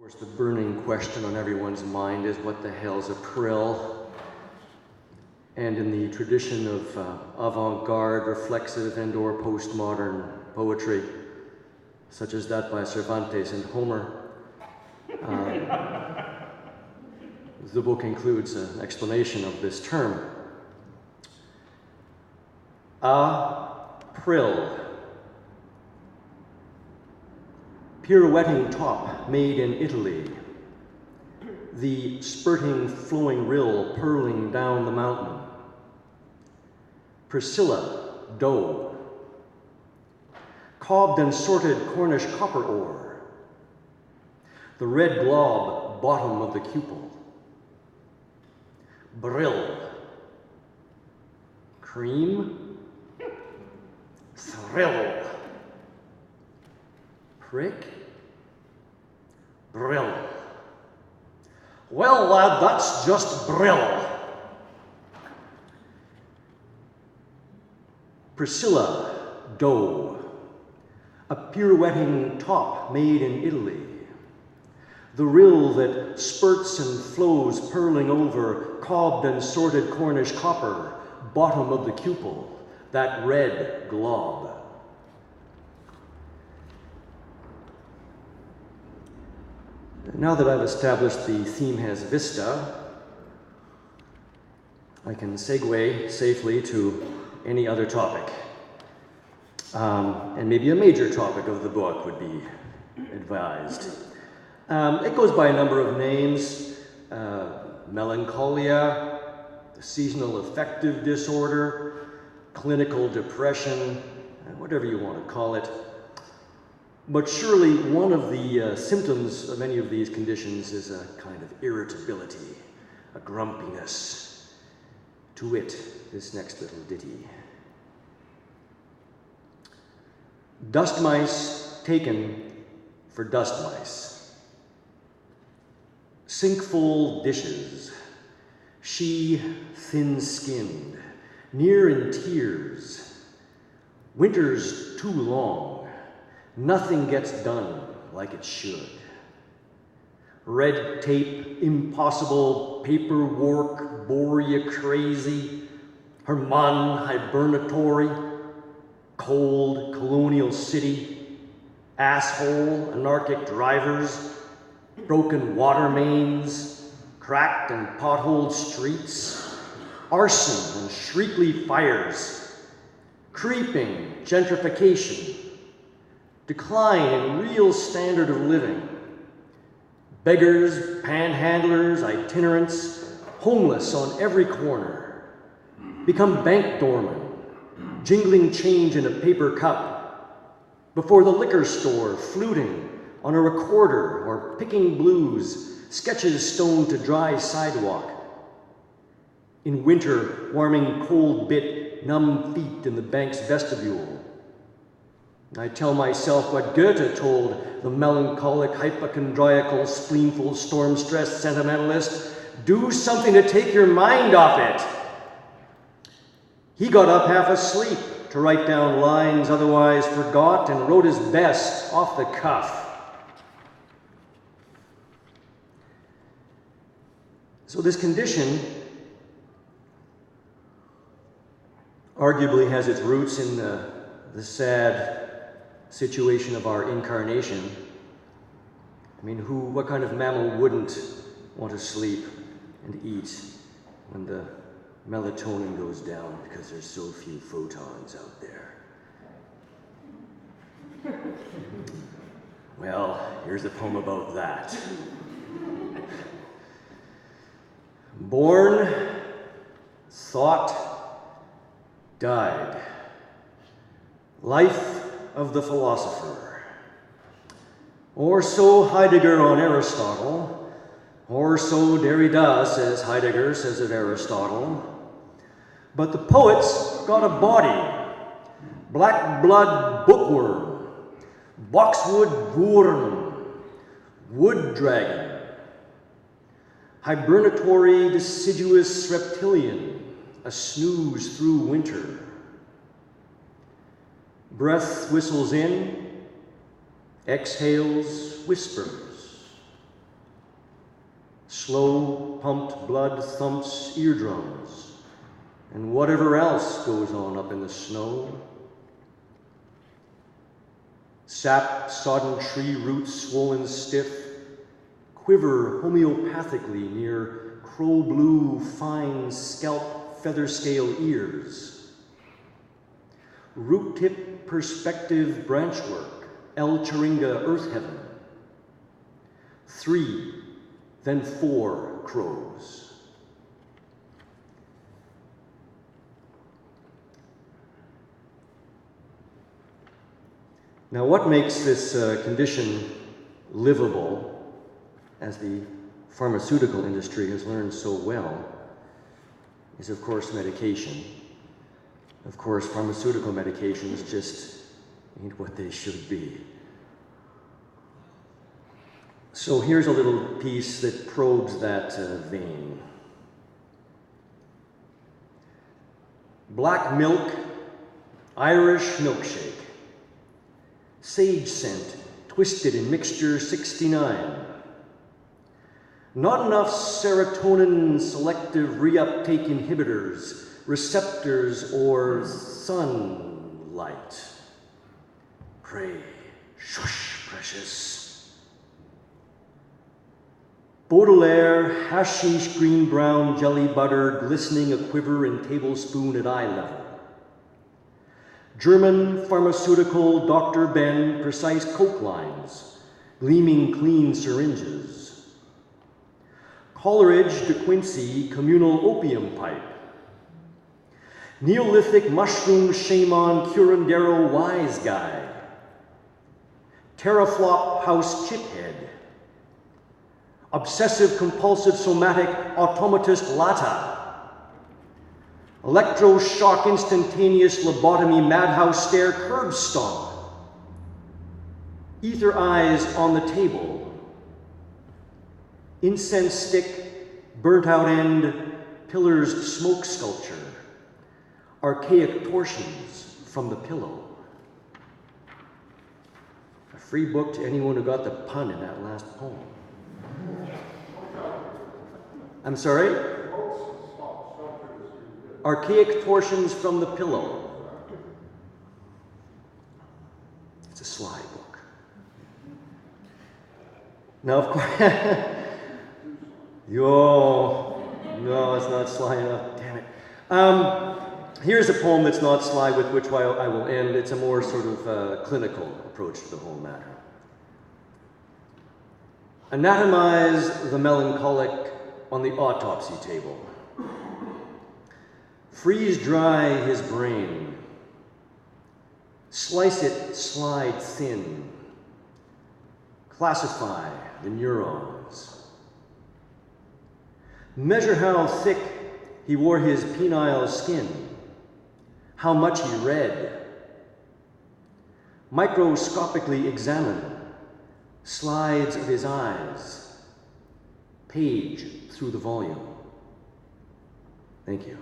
Of course, the burning question on everyone's mind is what the hell's a prill? And in the tradition of avant-garde, reflexive, and/or postmodern poetry, such as that by Cervantes and Homer, the book includes an explanation of this term. A prill. Pirouetting top made in Italy, the spurting flowing rill purling down the mountain. Priscilla, dough. Cobbed and sorted Cornish copper ore. The red glob, bottom of the cupel. Brill. Cream. Thrill. Prik. Brill. Well, lad, that's just brill. Priscilla, dough. A pirouetting top made in Italy. The rill that spurts and flows purling over cobbed and sorted Cornish copper, bottom of the cupel, that red glob. Now that I've established the theme has vista, I can segue safely to any other topic. And maybe a major topic of the book would be advised. It goes by a number of names: melancholia, seasonal affective disorder, clinical depression, whatever you want to call it. But surely one of the symptoms of any of these conditions is a kind of irritability, a grumpiness. To wit, this next little ditty. Dust mice taken for dust mice. Sinkful dishes, she thin-skinned, near in tears. Winter's too long. Nothing gets done like it should. Red tape, impossible, paperwork, bore you crazy. Herman, hibernatory, cold, colonial city, asshole, anarchic drivers, broken water mains, cracked and potholed streets, arson and shriekly fires, creeping gentrification, decline in real standard of living, beggars, panhandlers, itinerants, homeless on every corner, become bank doormen, jingling change in a paper cup, before the liquor store, fluting on a recorder or picking blues, sketches stoned to dry sidewalk. In winter, warming cold bit, numb feet in the bank's vestibule. I tell myself what Goethe told the melancholic, hypochondriacal, spleenful, storm-stressed sentimentalist: do something to take your mind off it. He got up half asleep to write down lines otherwise forgot and wrote his best off the cuff. So this condition arguably has its roots in the sad situation of our incarnation. I mean, what kind of mammal wouldn't want to sleep and eat when the melatonin goes down because there's so few photons out there? Well, here's a poem about that. Born, thought, died. Life of the philosopher. Or so Heidegger on Aristotle, or so Derrida says Heidegger says of Aristotle. But the poet's got a body, black blood bookworm, boxwood worm, wood dragon, hibernatory deciduous reptilian, a snooze through winter. Breath whistles in, exhales, whispers. Slow pumped blood thumps eardrums, and whatever else goes on up in the snow. Sap sodden tree roots swollen stiff, quiver homeopathically near crow blue fine scalp feather scale ears. Root tip perspective branchwork, El Chiringa earth heaven. 3, then 4 crows. Now, what makes this condition livable, as the pharmaceutical industry has learned so well, is of course medication. Of course, pharmaceutical medications just ain't what they should be. So here's a little piece that probes that vein. Black milk, Irish milkshake. Sage scent, twisted in mixture 69. Not enough serotonin selective reuptake inhibitors, receptors, or sunlight. Pray, shush, precious. Baudelaire, hashish green brown jelly butter, glistening a quiver in tablespoon at eye level. German pharmaceutical Dr. Ben precise coke lines, gleaming clean syringes. Coleridge de Quincey communal opium pipe. Neolithic mushroom shaman curandero wise guy. Teraflop house chiphead. Obsessive compulsive somatic automatist lata. Electroshock instantaneous lobotomy madhouse stare curb stomp. Ether eyes on the table. Incense stick, burnt out end, pillars smoke sculpture. Archaic torsions from the pillow. A free book to anyone who got the pun in that last poem. I'm sorry? Archaic torsions from the pillow. It's a sly book. Now, of course, no, it's not sly enough. Damn it. Here's a poem that's not sly, with which I will end. It's a more sort of clinical approach to the whole matter. Anatomize the melancholic on the autopsy table. Freeze dry his brain. Slice it, slide thin. Classify the neurons. Measure how thick he wore his penile skin. How much he read. Microscopically examine slides of his eyes. Page through the volume. Thank you.